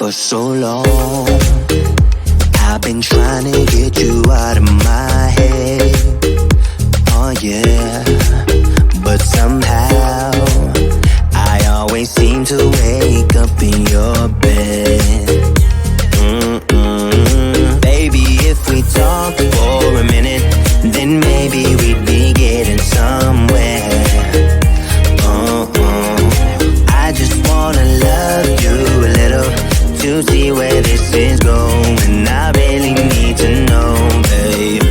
For so long, I've been trying to get you out of my head. Oh yeah, but somehow I always seem to wake up in your bed. Baby, if we talk for a minute, then maybe we'd be getting somewhere. I just wanna love you a little to see where this is going. I really need to know, babe.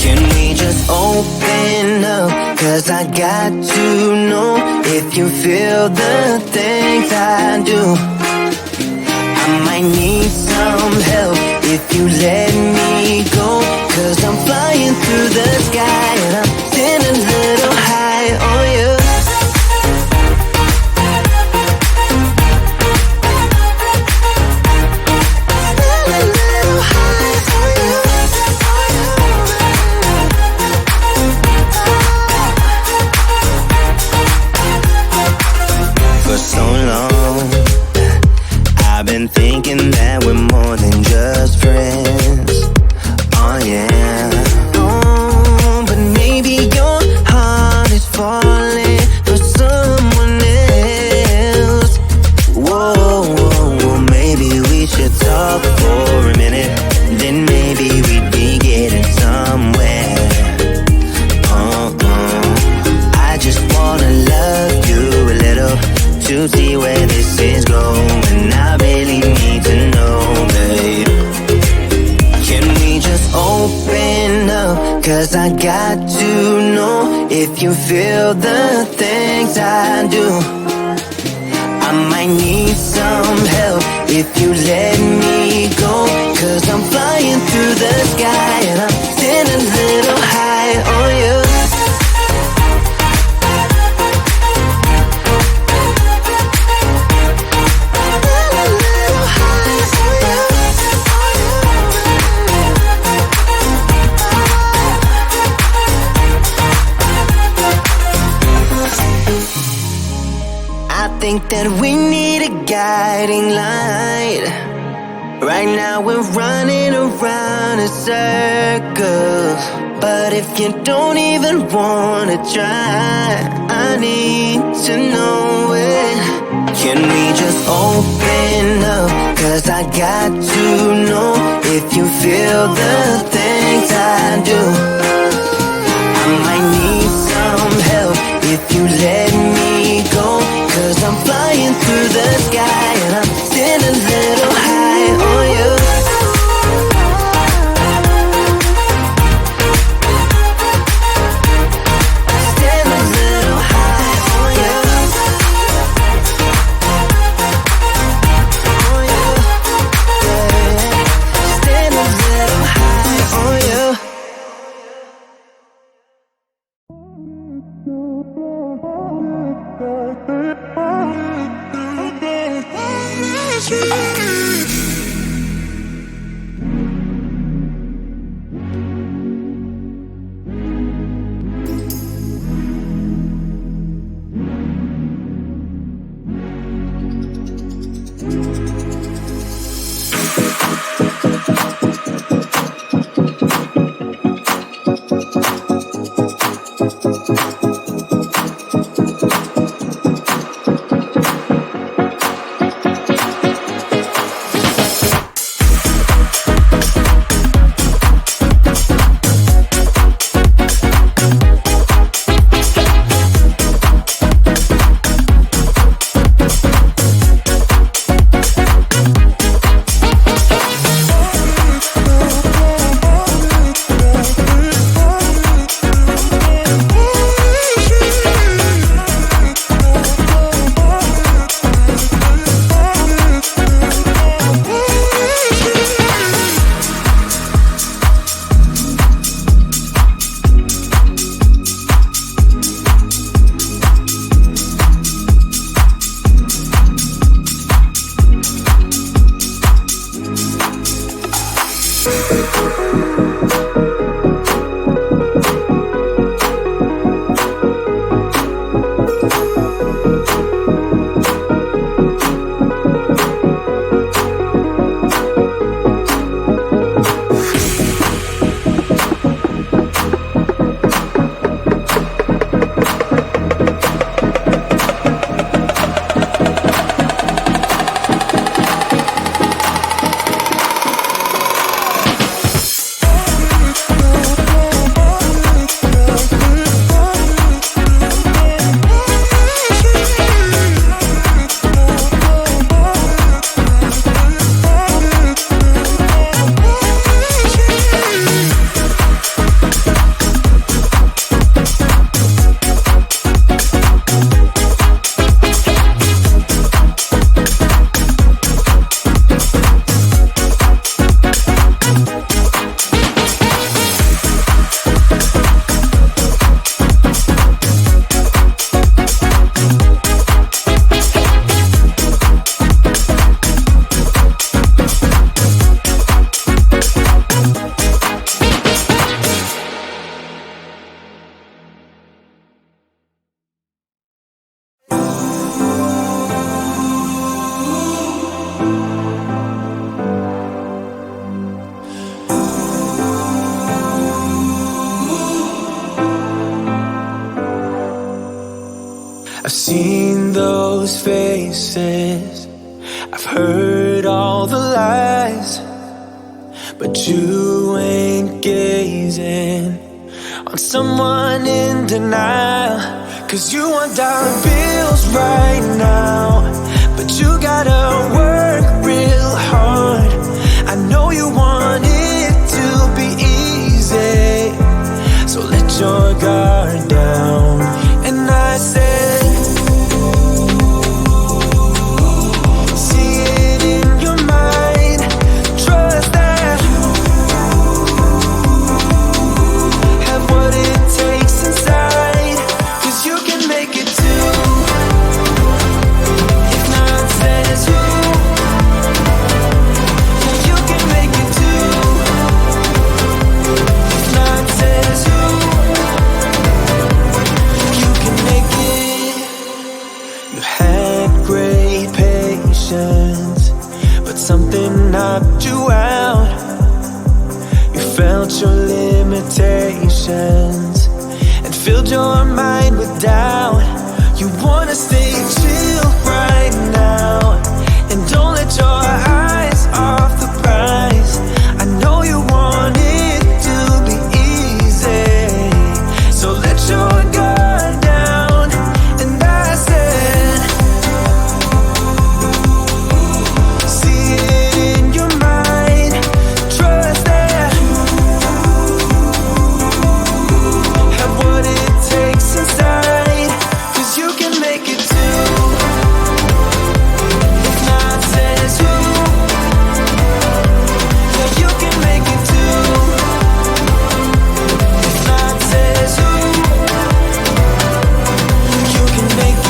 Can we just open up? 'Cause I got to know if you feel the things I do. I might need some help if you let me go. 'Cause I'm flying through the sky and I'm getting a little high on you. Thinking that we're more than just friends. Oh yeah. Oh, but maybe your heart is falling for someone else. Whoa, whoa, whoa, maybe we should talk for a minute. Then maybe we'd be getting somewhere. I just wanna love you a little to see where this is going. I really need to know, babe. Can we just open up? 'Cause I got to know if you feel the things I do. I might need some help if you let me go. 'Cause I'm flying through the sky and I'm getting a little high on you. I think that we need a guiding light. Right now we're running around in circles. But if you don't even wanna try, I need to know it. Can we just open up? 'Cause I got to know if you feel the things I do. I might need some help if you let me go. 'Cause I'm flying through the sky and I'm getting a little high on you. Getting a little high on you. On you. Yeah. Getting a little high on you. I've seen those faces, I've heard all the lies, but you ain't gazing on someone in denial. 'Cause you want dollar bills right now, but you gotta work real hard. I know you want it to be easy, so let your guard down. And I said, see it in your mind, trust that you have what it takes inside, 'cause you can make it too. If not says who, yeah, you can make it too. If not says who, you can make it. You had great patience, but something knocked you out. You felt your limitations and filled your mind with doubt. You wanna stay chill right now, and don't let your eyes off the prize. I know you want it to be easy, so let your guard down. And I said, see it in your mind, trust that you have what it takes inside, 'cause you can make it too. If not says who, yeah, you can make it too. If not says who, you can make it.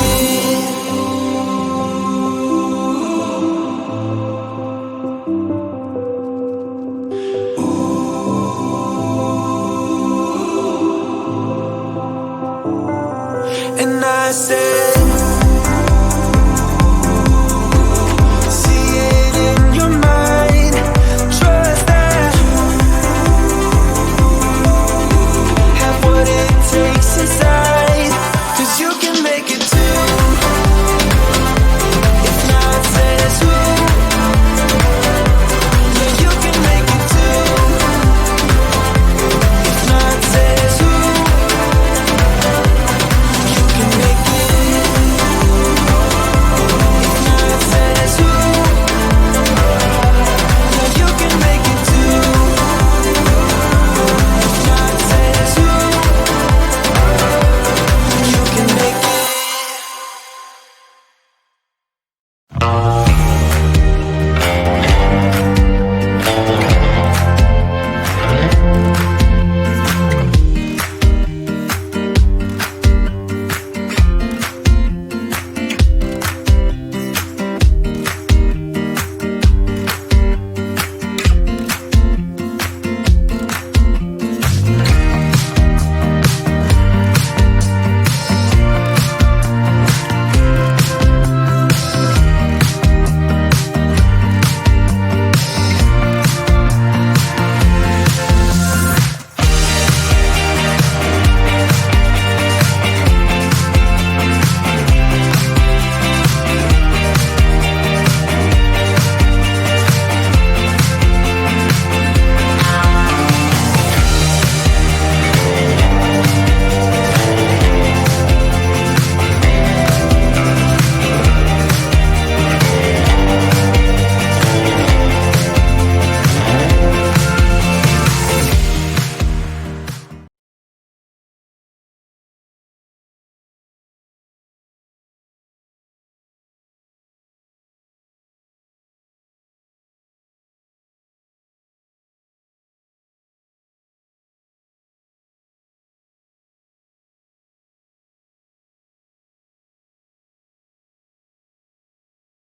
And I said,